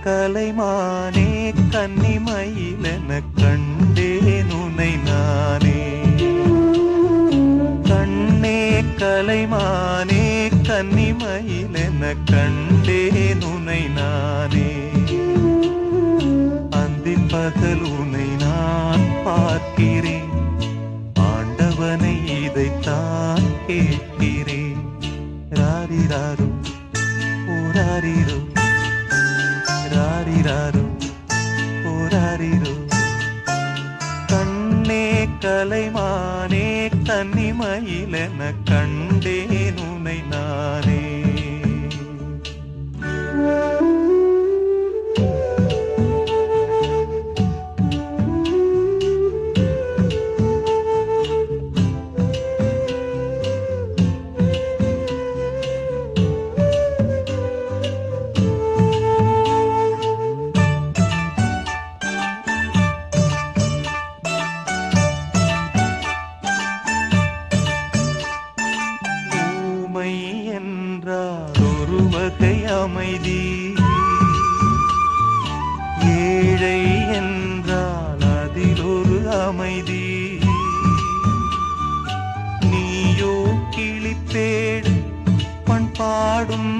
கலைமானே கன்னிமயிலென கண்டேன் உனை நானே. கண்ணே கலைமானே கன்னிமயிலென கண்டேன் உனை நானே. அந்தி பகல் உனை நான் பார்க்கிறேன், ஆண்டவனை இதைத்தான் கேட்கிறேன். ராரிராரோ ஓராரிரோ ராரிராரோ ஓராரிரோ. கண்ணே கலைமானே கன்னிமயிலென கண்டேன் உனை நானே. ஒரு வகை அமைதி, ஏழை என்றால் அதில் ஒரு அமைதி. நீயோ கிளிப்பேடு, பண்பாடும்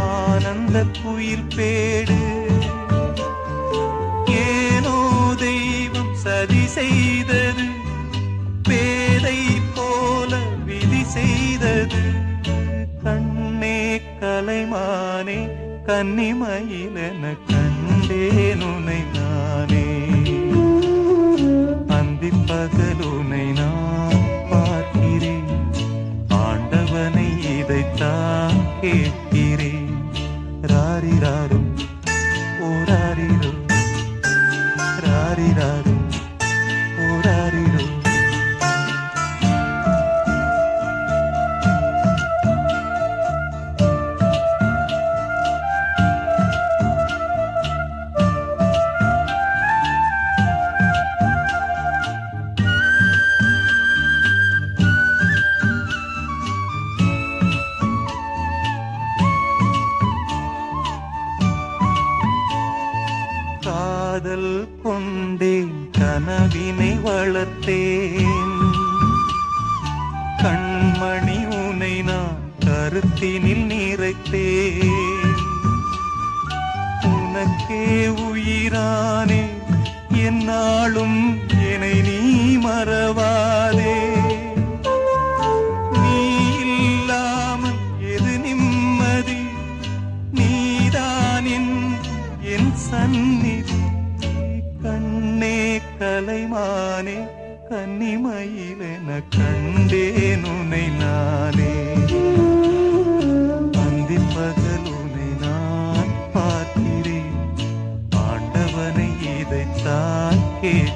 ஆனந்த குயில் பேடு. ஏனோ தெய்வம் சதி செய்தது, பேதை போல விதி செய்தது. கண்ணே கலைமானே கன்னிமயிலென கண்டேன் உனை நானே. அந்தி பகல் உனை நான் பார்க்கிறேன், ஆண்டவனை இதைத்தான் கேட்கிறேன். ராரிராரோ ஓராரிரோ ராரிராரோ ஓராரிரோ. காதல் கொண்டேன், கனவினை வளர்த்தேன். கண்மணி உனை நான் கருத்தினில் நிறைத்தேன். உனக்கே உயிரானே, என்னாலும் என்னை நீ மறவாதே. நீ இல்லாமல் எது நிம்மதி, நீதான் என் சந்நிதி. கண்ணே கலைமானே கன்னிமயிலென கண்டேன் உனை நானே. அந்தி பகல் உனை நான் பார்க்கிறேன், ஆண்டவனை இதைத்தான் கேட்கிறேன்.